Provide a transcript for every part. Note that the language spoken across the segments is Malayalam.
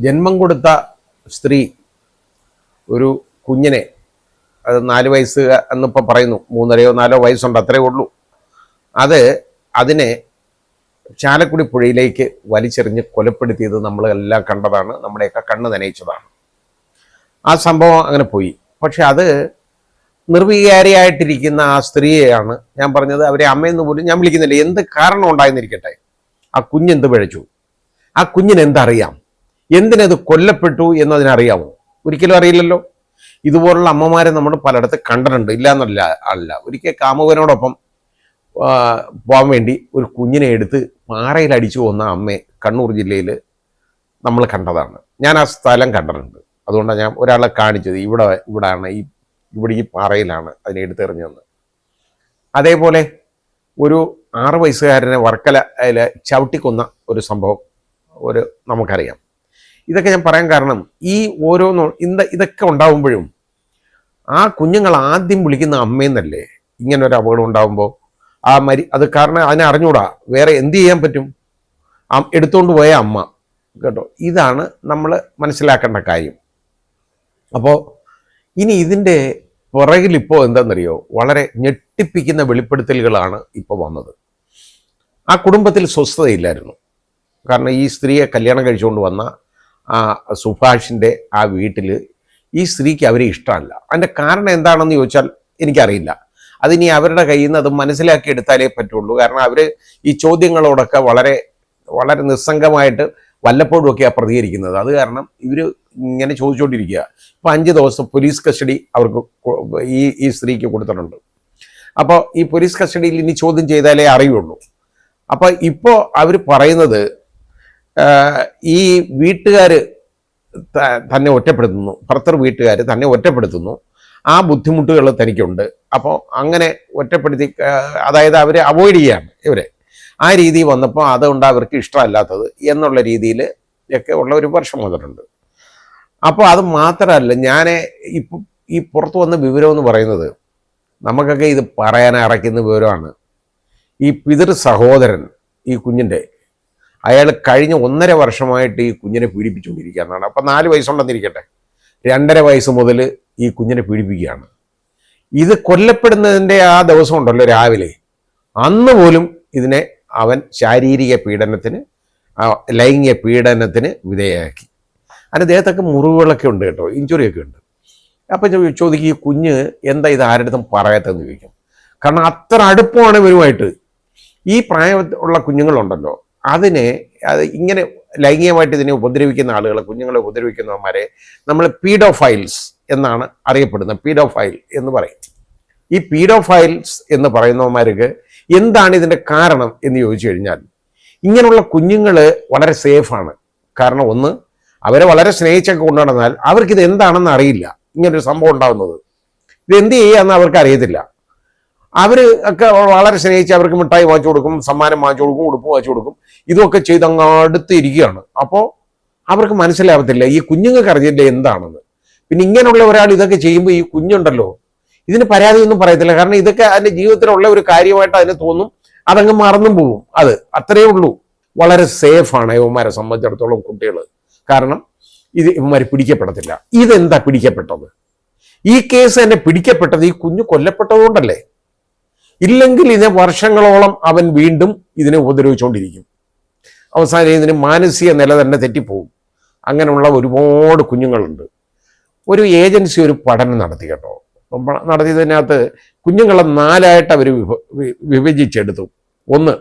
ജന്മം കൊടുത്ത സ്ത്രീ ഒരു കുഞ്ഞിനെ, അത് 4 വയസ്സ് എന്നിപ്പോൾ പറയുന്നു, 3.5 4 വയസ്സുണ്ട്, അത്രേ ഉള്ളൂ, അതിനെ ചാലക്കുടി പുഴയിലേക്ക് വലിച്ചെറിഞ്ഞ് കൊലപ്പെടുത്തിയത് നമ്മളെല്ലാം കണ്ടതാണ്, നമ്മുടെയൊക്കെ കണ്ണ് നനയിച്ചതാണ്. ആ സംഭവം അങ്ങനെ പോയി. പക്ഷെ അത് നിർവികാരിയായിട്ടിരിക്കുന്ന ആ സ്ത്രീയെയാണ് ഞാൻ പറഞ്ഞത്. അവരെ അമ്മയെന്ന് പോലും ഞാൻ വിളിക്കുന്നില്ല. എന്ത് കാരണം ഉണ്ടായെന്നിരിക്കട്ടെ, ആ കുഞ്ഞെന്ത് പിഴച്ചു, ആ കുഞ്ഞിന് എന്തറിയാം, എന്തിനത് കൊല്ലപ്പെട്ടു എന്നതിനറിയാമോ? ഒരിക്കലും അറിയില്ലല്ലോ. ഇതുപോലുള്ള അമ്മമാരെ നമ്മൾ പലയിടത്ത് കണ്ടിട്ടുണ്ട്, ഇല്ല എന്നല്ല അല്ല. ഒരിക്കൽ കാമുകനോടൊപ്പം പോകാൻ വേണ്ടി ഒരു കുഞ്ഞിനെ എടുത്ത് പാറയിൽ അടിച്ചു കൊന്ന അമ്മയെ കണ്ണൂർ ജില്ലയിൽ നമ്മൾ കണ്ടതാണ്. ഞാൻ ആ സ്ഥലം കണ്ടിട്ടുണ്ട്. അതുകൊണ്ടാണ് ഞാൻ ഒരാളെ കാണിച്ചത്, ഇവിടാണ് ഈ പാറയിലാണ് അതിനെ എടുത്തെറിഞ്ഞതെന്ന്. അതേപോലെ ഒരു 6 വയസ്സുകാരനെ വർക്കല അതിൽ ചവിട്ടിക്കൊന്ന ഒരു സംഭവം നമുക്കറിയാം. ഇതൊക്കെ ഞാൻ പറയാൻ കാരണം, ഈ ഇതൊക്കെ ഉണ്ടാവുമ്പോഴും ആ കുഞ്ഞുങ്ങൾ ആദ്യം വിളിക്കുന്ന അമ്മയെന്നല്ലേ. ഇങ്ങനൊരു അപകടം ഉണ്ടാകുമ്പോൾ അത് കാരണം അതിനെ അറിഞ്ഞൂടാ, വേറെ എന്ത് ചെയ്യാൻ പറ്റും? എടുത്തുകൊണ്ട് പോയ അമ്മ, കേട്ടോ. ഇതാണ് നമ്മൾ മനസ്സിലാക്കേണ്ട കാര്യം. അപ്പോൾ ഇനി ഇതിൻ്റെ പുറകിലിപ്പോൾ എന്താണെന്നറിയോ, വളരെ ഞെട്ടിപ്പിക്കുന്ന വെളിപ്പെടുത്തലുകളാണ് ഇപ്പോൾ വന്നത്. ആ കുടുംബത്തിൽ സ്വസ്ഥതയില്ലായിരുന്നു. കാരണം ഈ സ്ത്രീയെ കല്യാണം കഴിച്ചുകൊണ്ട് വന്ന ആ സുഭാഷിൻ്റെ ആ വീട്ടിൽ ഈ സ്ത്രീക്ക് അവരെ ഇഷ്ടമല്ല. അതിൻ്റെ കാരണം എന്താണെന്ന് ചോദിച്ചാൽ എനിക്കറിയില്ല. അതിനി അവരുടെ കയ്യിൽ നിന്ന് അത് മനസ്സിലാക്കി എടുത്താലേ പറ്റുള്ളൂ. കാരണം അവർ ഈ ചോദ്യങ്ങളോടൊക്കെ വളരെ വളരെ നിസ്സംഗമായിട്ട് വല്ലപ്പോഴും ഒക്കെയാണ് പ്രതികരിക്കുന്നത്. അത് കാരണം ഇവർ ഇങ്ങനെ ചോദിച്ചുകൊണ്ടിരിക്കുക. ഇപ്പോൾ 5 ദിവസം പോലീസ് കസ്റ്റഡി അവർക്ക് ഈ സ്ത്രീക്ക് കൊടുത്തിട്ടുണ്ട്. അപ്പോൾ ഈ പോലീസ് കസ്റ്റഡിയിൽ ഇനി ചോദ്യം ചെയ്താലേ അറിയുള്ളൂ. അപ്പോൾ ഇപ്പോൾ അവർ പറയുന്നത്, ഈ വീട്ടുകാർ തന്നെ ഒറ്റപ്പെടുത്തുന്നു, ഭർത്തൃ വീട്ടുകാർ തന്നെ ഒറ്റപ്പെടുത്തുന്നു, ആ ബുദ്ധിമുട്ടുകൾ തനിക്കുണ്ട്. അപ്പോൾ അങ്ങനെ ഒറ്റപ്പെടുത്തി, അതായത് അവർ അവോയ്ഡ് ചെയ്യാണ് ഇവരെ. ആ രീതി വന്നപ്പോൾ അതുകൊണ്ട് അവർക്ക് ഇഷ്ടമല്ലാത്തത് എന്നുള്ള രീതിയിൽ ഒക്കെ ഉള്ള ഒരു വർഷം വന്നിട്ടുണ്ട്. അപ്പോൾ അത് മാത്രമല്ല, ഇപ്പം ഈ പുറത്തു വന്ന വിവരം എന്ന് പറയുന്നത്, നമുക്കൊക്കെ ഇത് പറയാൻ അറയ്ക്കുന്ന വിവരമാണ്. ഈ പിതൃ സഹോദരൻ ഈ കുഞ്ഞിൻ്റെ, അയാൾ കഴിഞ്ഞ 1.5 വർഷമായിട്ട് ഈ കുഞ്ഞിനെ പീഡിപ്പിച്ചുകൊണ്ടിരിക്കുകയെന്നാണ്. അപ്പം 4 വയസ്സുണ്ടെന്നിരിക്കട്ടെ, 2.5 വയസ്സ് മുതൽ ഈ കുഞ്ഞിനെ പീഡിപ്പിക്കുകയാണ്. ഇത് കൊല്ലപ്പെടുന്നതിൻ്റെ ആ ദിവസം ഉണ്ടല്ലോ, രാവിലെ, അന്ന് പോലും ഇതിനെ അവൻ ശാരീരിക പീഡനത്തിന്, ലൈംഗിക പീഡനത്തിന് വിധേയമാക്കി. അതിൻ്റെ ദേഹത്തൊക്കെ മുറിവുകളൊക്കെ ഉണ്ട്, കേട്ടോ, ഇഞ്ചുറിയൊക്കെ ഉണ്ട്. അപ്പം ചോദിക്കും, ഈ കുഞ്ഞ് എന്താ ഇത് ആരുടെ പറയാത്തതെന്ന് ചോദിക്കും. കാരണം അത്ര അടുപ്പമാണ് ഇവരുമായിട്ട്. ഈ പ്രായമുള്ള കുഞ്ഞുങ്ങളുണ്ടല്ലോ, അത് ഇങ്ങനെ ലൈംഗികമായിട്ട് ഇതിനെ ഉപദ്രവിക്കുന്ന ആളുകളെ, കുഞ്ഞുങ്ങളെ ഉപദ്രവിക്കുന്നവന്മാരെ നമ്മൾ പീഡോഫൈൽസ് എന്നാണ് അറിയപ്പെടുന്നത്. പീഡോഫൈൽ എന്ന് പറയും. ഈ പീഡോഫൈൽസ് എന്ന് പറയുന്നവന്മാർക്ക് എന്താണ് ഇതിൻ്റെ കാരണം എന്ന് ചോദിച്ചു കഴിഞ്ഞാൽ, ഇങ്ങനെയുള്ള കുഞ്ഞുങ്ങൾ വളരെ സേഫാണ്. കാരണം ഒന്ന്, അവരെ വളരെ സ്നേഹിച്ചൊക്കെ കൊണ്ടുനടന്നാൽ അവർക്കിത് എന്താണെന്ന് അറിയില്ല. ഇങ്ങനൊരു സംഭവം ഉണ്ടാകുന്നത് ഇത് എന്ത് ചെയ്യാന്ന് അവർക്ക് അറിയത്തില്ല. അവർ ഒക്കെ വളരെ സ്നേഹിച്ച് അവർക്ക് മിഠായി വാങ്ങിച്ചു കൊടുക്കും, സമ്മാനം വാങ്ങിച്ചു കൊടുക്കും, ഉടുപ്പ് വാങ്ങിച്ചു കൊടുക്കും. ഇതൊക്കെ ചെയ്ത് അങ്ങ് അടുത്ത് ഇരിക്കുകയാണ്. അപ്പോൾ അവർക്ക് മനസ്സിലാവത്തില്ല, ഈ കുഞ്ഞുങ്ങൾക്ക് അറിയില്ല എന്താണെന്ന്. പിന്നെ ഇങ്ങനെയുള്ള ഒരാൾ ഇതൊക്കെ ചെയ്യുമ്പോൾ ഈ കുഞ്ഞുണ്ടല്ലോ, ഇതിന് പരാതിയൊന്നും പറയത്തില്ല. കാരണം ഇതൊക്കെ അതിൻ്റെ ജീവിതത്തിലുള്ള ഒരു കാര്യമായിട്ട് അതിന് തോന്നും, അതങ്ങ് മറന്നും പോവും. അത് അത്രയേ ഉള്ളൂ. വളരെ സേഫാണ് ഇവന്മാരെ സംബന്ധിച്ചിടത്തോളം കുട്ടികൾ. കാരണം ഇവന്മാർ പിടിക്കപ്പെടത്തില്ല. ഇതെന്താ പിടിക്കപ്പെട്ടത്? ഈ കേസ് തന്നെ പിടിക്കപ്പെട്ടത് ഈ കുഞ്ഞ് കൊല്ലപ്പെട്ടതുകൊണ്ടല്ലേ. ഇല്ലെങ്കിൽ ഇതിനെ വർഷങ്ങളോളം അവൻ വീണ്ടും ഇതിനെ ഉപദ്രവിച്ചുകൊണ്ടിരിക്കും. അവസാനം ഇതിന് മാനസിക നില തന്നെ തെറ്റിപ്പോവും. അങ്ങനെയുള്ള ഒരുപാട് കുഞ്ഞുങ്ങളുണ്ട്. ഒരു ഏജൻസി ഒരു പഠനം നടത്തി, കേട്ടോ. നടത്തിയതിനകത്ത് കുഞ്ഞുങ്ങളെ 4ആയിട്ട് അവർ വിഭജിച്ചെടുത്തു. ഒന്ന്,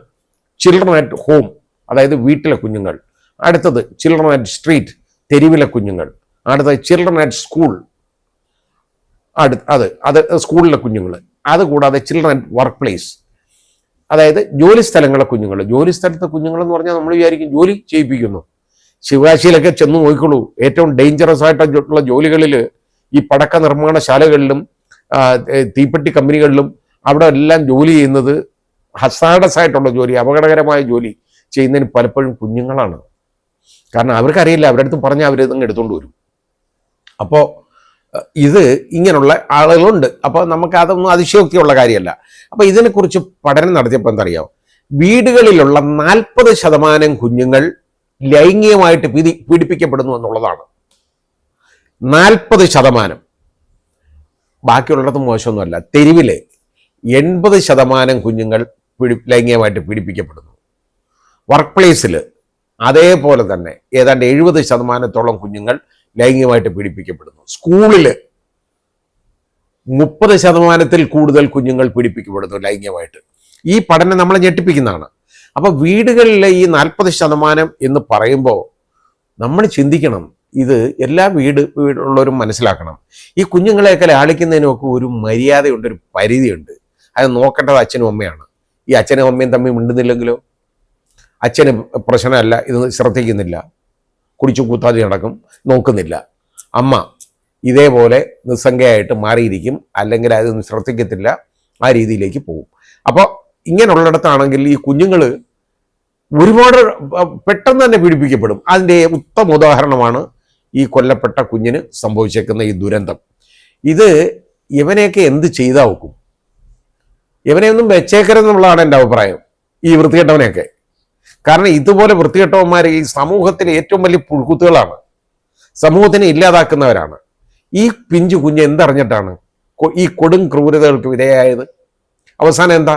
ചിൽഡ്രൻ അറ്റ് ഹോം, അതായത് വീട്ടിലെ കുഞ്ഞുങ്ങൾ. അടുത്തത് ചിൽഡ്രൻ അറ്റ് സ്ട്രീറ്റ്, തെരുവിലെ കുഞ്ഞുങ്ങൾ. അടുത്തത് ചിൽഡ്രൻ അറ്റ് സ്കൂൾ, അത് സ്കൂളിലെ കുഞ്ഞുങ്ങൾ. അതുകൂടാതെ ചിൽഡ്രൻ അറ്റ് വർക്ക് പ്ലേസ്, അതായത് ജോലി സ്ഥലങ്ങളിലെ കുഞ്ഞുങ്ങൾ. ജോലി സ്ഥലത്തെ കുഞ്ഞുങ്ങളെന്ന് പറഞ്ഞാൽ നമ്മൾ വിചാരിക്കും ജോലി ചെയ്യിപ്പിക്കുന്നു. ശിവകാശിയിലൊക്കെ ചെന്ന് നോക്കിക്കോളൂ. ഏറ്റവും ഡേഞ്ചറസ് ആയിട്ടുള്ള ജോലികളിൽ ഈ പടക്ക നിർമ്മാണശാലകളിലും തീപ്പെട്ടി കമ്പനികളിലും അവിടെ എല്ലാം ജോലി ചെയ്യുന്നത് ഹസാഡസ് ആയിട്ടുള്ള ജോലി, അപകടകരമായ ജോലി ചെയ്യുന്നതിന് പലപ്പോഴും കുഞ്ഞുങ്ങളാണ്. കാരണം അവർക്കറിയില്ല, അവരുടെ അടുത്ത് പറഞ്ഞാൽ അവരിതങ്ങ് എടുത്തുകൊണ്ട് വരും. അപ്പോൾ ഇത് ഇങ്ങനെയുള്ള ആളുകളുണ്ട്. അപ്പോൾ നമുക്ക് അതൊന്നും അതിശയോക്തിയുള്ള കാര്യമല്ല. അപ്പോൾ ഇതിനെക്കുറിച്ച് പഠനം നടത്തിയപ്പോൾ എന്തറിയാം, വീടുകളിലുള്ള 40% കുഞ്ഞുങ്ങൾ ലൈംഗികമായിട്ട് പീഡിപ്പിക്കപ്പെടുന്നു എന്നുള്ളതാണ്. 40%, ബാക്കിയുള്ളിടത്തും മോശമൊന്നുമല്ല, തെരുവിലെ 80% കുഞ്ഞുങ്ങൾ ലൈംഗികമായിട്ട് പീഡിപ്പിക്കപ്പെടുന്നു. വർക്ക് പ്ലേസിൽ അതേപോലെ തന്നെ ഏതാണ്ട് 70% കുഞ്ഞുങ്ങൾ ലൈംഗികമായിട്ട് പീഡിപ്പിക്കപ്പെടുന്നു. സ്കൂളിൽ 30% കൂടുതൽ കുഞ്ഞുങ്ങൾ പീഡിപ്പിക്കപ്പെടുന്നു ലൈംഗികമായിട്ട്. ഈ പഠനം നമ്മളെ ഞെട്ടിപ്പിക്കുന്നതാണ്. അപ്പോൾ വീടുകളിലെ ഈ 40% എന്ന് പറയുമ്പോൾ നമ്മൾ ചിന്തിക്കണം, ഇത് എല്ലാ വീടുള്ളവരും മനസ്സിലാക്കണം. ഈ കുഞ്ഞുങ്ങളെയൊക്കെ ലാളിക്കുന്നതിനൊക്കെ ഒരു മര്യാദയുണ്ട്, ഒരു പരിധിയുണ്ട്. അത് നോക്കേണ്ടത് അച്ഛനും അമ്മയാണ്. ഈ അച്ഛനും അമ്മയും തമ്മിൽ മിണ്ടുന്നില്ലെങ്കിലോ? അച്ഛന് പ്രശ്നമല്ല, ഇത് ശ്രദ്ധിക്കുന്നില്ല, കുടിച്ചു കൂത്താതി നടക്കും, നോക്കുന്നില്ല. അമ്മ ഇതേപോലെ നിസ്സംഗയായിട്ട് മാറിയിരിക്കും, അല്ലെങ്കിൽ അതൊന്നും ശ്രദ്ധിക്കത്തില്ല, ആ രീതിയിലേക്ക് പോകും. അപ്പോൾ ഇങ്ങനെയുള്ളിടത്താണെങ്കിൽ ഈ കുഞ്ഞുങ്ങൾ ഒരുപാട് പെട്ടെന്ന് തന്നെ പീഡിപ്പിക്കപ്പെടും. അതിൻ്റെ ഉത്തമ ഉദാഹരണമാണ് ഈ കൊല്ലപ്പെട്ട കുഞ്ഞിന് സംഭവിച്ചേക്കുന്ന ഈ ദുരന്തം. ഇത് ഇവനെയൊക്കെ എന്ത് ചെയ്താ നോക്കും? ഇവനെയൊന്നും വെച്ചേക്കരുതെന്നുള്ളതാണ് എൻ്റെ അഭിപ്രായം, ഈ വൃത്തികെട്ടവനെയൊക്കെ. കാരണം ഇതുപോലെ വൃത്തികെട്ടവന്മാർ ഈ സമൂഹത്തിലെ ഏറ്റവും വലിയ പുഴുക്കുത്തുകളാണ്, സമൂഹത്തിനെ ഇല്ലാതാക്കുന്നവരാണ്. ഈ പിഞ്ചു കുഞ്ഞ് എന്തറിഞ്ഞിട്ടാണ് ഈ കൊടും ക്രൂരതകൾക്ക് വിധേയമായത്? അവസാനം എന്താ?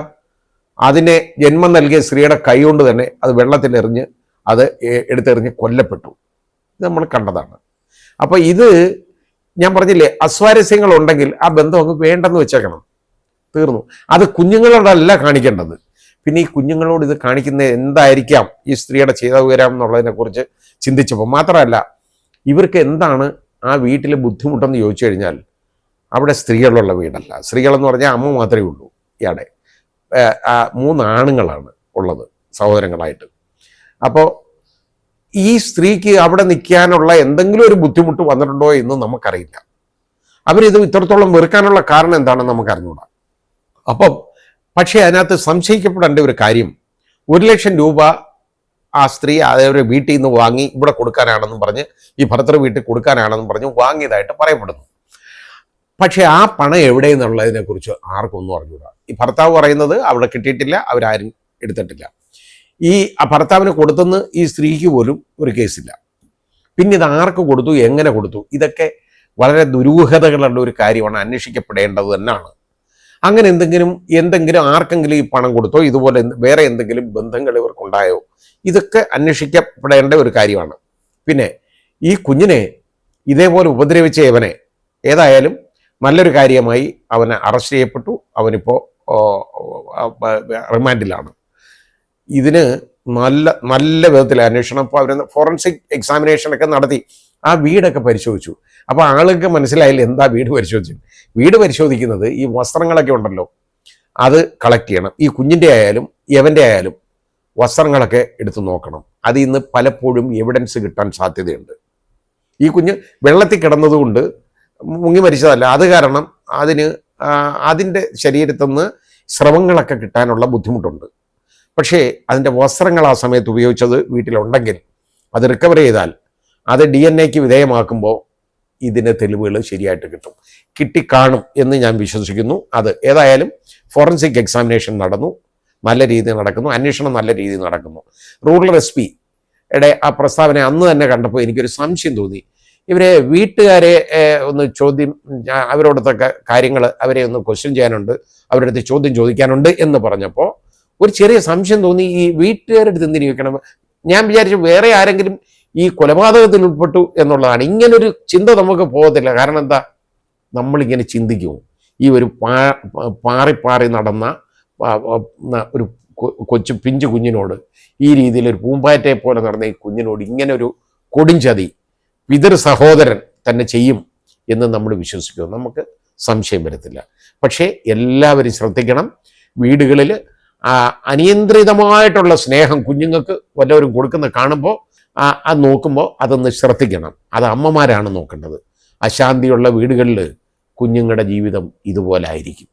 അതിനെ ജന്മം നൽകിയ സ്ത്രീയുടെ കൈകൊണ്ട് തന്നെ അത് വെള്ളത്തിലെറിഞ്ഞ് അത് എടുത്തെറിഞ്ഞ് കൊല്ലപ്പെട്ടു. ഇത് നമ്മൾ കണ്ടതാണ്. അപ്പോൾ ഇത് ഞാൻ പറഞ്ഞില്ലേ, അസ്വാരസ്യങ്ങളുണ്ടെങ്കിൽ ആ ബന്ധം അങ്ങ് വേണ്ടെന്ന് വെച്ചേക്കണം, തീർന്നു. അത് കുഞ്ഞുങ്ങളോടല്ല കാണിക്കേണ്ടത്. പിന്നെ ഈ കുഞ്ഞുങ്ങളോട് ഇത് കാണിക്കുന്നത് എന്തായിരിക്കാം ഈ സ്ത്രീയുടെ ചെയ്തവരാം എന്നുള്ളതിനെ കുറിച്ച് ചിന്തിച്ചപ്പോൾ മാത്രമല്ല, ഇവർക്ക് എന്താണ് ആ വീട്ടിൽ ബുദ്ധിമുട്ടെന്ന് ചോദിച്ചു കഴിഞ്ഞാൽ, അവിടെ സ്ത്രീകളുള്ള വീടല്ല. സ്ത്രീകളെന്ന് പറഞ്ഞാൽ അമ്മ മാത്രമേ ഉള്ളൂ. ഇയാടെ 3 ആണുങ്ങളാണ് ഉള്ളത് സഹോദരങ്ങളായിട്ട്. അപ്പോൾ ഈ സ്ത്രീക്ക് അവിടെ നിൽക്കാനുള്ള എന്തെങ്കിലും ഒരു ബുദ്ധിമുട്ട് വന്നിട്ടുണ്ടോ എന്ന് നമുക്കറിയില്ല. അവരിത് ഇത്രത്തോളം വെറുക്കാനുള്ള കാരണം എന്താണെന്ന് നമുക്കറിഞ്ഞൂടാ. അപ്പം പക്ഷേ അതിനകത്ത് സംശയിക്കപ്പെടേണ്ട ഒരു കാര്യം, 1 ലക്ഷം രൂപ ആ സ്ത്രീ അവരുടെ വീട്ടിൽ നിന്ന് വാങ്ങി ഇവിടെ കൊടുക്കാനാണെന്നും പറഞ്ഞ്, ഈ ഭർത്തൃ വീട്ടിൽ കൊടുക്കാനാണെന്നും പറഞ്ഞ് വാങ്ങിയതായിട്ട് പറയപ്പെടുന്നു. പക്ഷേ ആ പണം എവിടെയെന്നുള്ളതിനെ കുറിച്ച് ആർക്കും ഒന്നും അറിഞ്ഞൂടാ. ഈ ഭർത്താവ് പറയുന്നത് അവിടെ കിട്ടിയിട്ടില്ല, അവരാരും എടുത്തിട്ടില്ല. ഈ ഭർത്താവിന് കൊടുത്തെന്ന് ഈ സ്ത്രീക്ക് പോലും ഒരു കേസില്ല. പിന്നെ ഇത് ആർക്ക് കൊടുത്തു, എങ്ങനെ കൊടുത്തു, ഇതൊക്കെ വളരെ ദുരൂഹതകളുള്ള ഒരു കാര്യമാണ്, അന്വേഷിക്കപ്പെടേണ്ടത് തന്നെയാണ്. അങ്ങനെ എന്തെങ്കിലും ആർക്കെങ്കിലും ഈ പണം കൊടുത്തോ, ഇതുപോലെ വേറെ എന്തെങ്കിലും ബന്ധങ്ങൾ ഇവർക്കുണ്ടായോ, ഇതൊക്കെ അന്വേഷിക്കപ്പെടേണ്ട ഒരു കാര്യമാണ്. പിന്നെ ഈ കുഞ്ഞിനെ ഇതേപോലെ ഉപദ്രവിച്ച ഇവനെ ഏതായാലും നല്ലൊരു കാര്യമായി അവനെ അറസ്റ്റ് ചെയ്യപ്പെട്ടു. അവനിപ്പോൾ റിമാൻഡിലാണ്. ഇതിന് നല്ല വിധത്തിൽ അന്വേഷണം. ഇപ്പോൾ അവർ ഫോറൻസിക് എക്സാമിനേഷനൊക്കെ നടത്തി ആ വീടൊക്കെ പരിശോധിച്ചു. അപ്പോൾ ആളുകൾക്ക് മനസ്സിലായില്ല എന്താ വീട് പരിശോധിച്ചു. വീട് പരിശോധിക്കുന്നത് ഈ വസ്ത്രങ്ങളൊക്കെ ഉണ്ടല്ലോ, അത് കളക്ട് ചെയ്യണം. ഈ കുഞ്ഞിൻ്റെ ആയാലും യവൻ്റെ ആയാലും വസ്ത്രങ്ങളൊക്കെ എടുത്ത് നോക്കണം. അതിൽ നിന്ന് പലപ്പോഴും എവിഡൻസ് കിട്ടാൻ സാധ്യതയുണ്ട്. ഈ കുഞ്ഞ് വെള്ളത്തിൽ കിടന്നതുകൊണ്ട് മുങ്ങി മരിച്ചതല്ല, അത് കാരണം അതിൻ്റെ ശരീരത്തിൽ നിന്ന് സ്രവങ്ങളൊക്കെ കിട്ടാനുള്ള ബുദ്ധിമുട്ടുണ്ട്. പക്ഷേ അതിൻ്റെ വസ്ത്രങ്ങൾ ആ സമയത്ത് ഉപയോഗിച്ചത് വീട്ടിലുണ്ടെങ്കിൽ അത് റിക്കവർ ചെയ്താൽ അത് DNA വിധേയമാക്കുമ്പോൾ ഇതിൻ്റെ തെളിവുകൾ ശരിയായിട്ട് കിട്ടിക്കാണും എന്ന് ഞാൻ വിശ്വസിക്കുന്നു. അത് ഏതായാലും ഫോറൻസിക് എക്സാമിനേഷൻ നടന്നു, നല്ല രീതിയിൽ നടക്കുന്നു, അന്വേഷണം നല്ല രീതിയിൽ നടക്കുന്നു. റൂറൽ SP-യുടെ ആ പ്രസ്താവന അന്ന് തന്നെ കണ്ടപ്പോൾ എനിക്കൊരു സംശയം തോന്നി. ഇവരെ വീട്ടുകാരെ ഒന്ന് അവരോടത്തൊക്കെ കാര്യങ്ങൾ അവരെ ഒന്ന് ക്വസ്റ്റ്യൻ ചെയ്യാനുണ്ട്, അവരുടെ അടുത്ത് ചോദ്യം ചോദിക്കാനുണ്ട് എന്ന് പറഞ്ഞപ്പോൾ ഒരു ചെറിയ സംശയം തോന്നി. ഈ വീട്ടുകാരുടെ എന്തിനു വെക്കണം? ഞാൻ വിചാരിച്ചു വേറെ ആരെങ്കിലും ഈ കൊലപാതകത്തിൽ ഉൾപ്പെട്ടു എന്നുള്ളതാണ്. ഇങ്ങനൊരു ചിന്ത നമുക്ക് പോകത്തില്ല. കാരണം എന്താ, നമ്മളിങ്ങനെ ചിന്തിക്കുമോ? ഈ ഒരു പാറി നടന്ന ഒരു പിഞ്ചു കുഞ്ഞിനോട്, ഈ രീതിയിൽ ഒരു പൂമ്പാറ്റയെ പോലെ നടന്ന ഈ കുഞ്ഞിനോട് ഇങ്ങനെ ഒരു കൊടുംചതി പിതൃ സഹോദരൻ തന്നെ ചെയ്യും എന്ന് നമ്മൾ വിശ്വസിക്കുമോ? നമുക്ക് സംശയം വരത്തില്ല. പക്ഷേ എല്ലാവരും ശ്രദ്ധിക്കണം, വീടുകളിൽ അനിയന്ത്രിതമായിട്ടുള്ള സ്നേഹം കുഞ്ഞുങ്ങൾക്ക് വല്ലവരും കൊടുക്കുന്ന കാണുമ്പോൾ അത് നോക്കുമ്പോൾ അതൊന്ന് ശ്രദ്ധിക്കണം. അത് അമ്മമാരാണ് നോക്കേണ്ടത്. അശാന്തിയുള്ള വീടുകളിൽ കുഞ്ഞുങ്ങളുടെ ജീവിതം ഇതുപോലെ ആയിരിക്കും.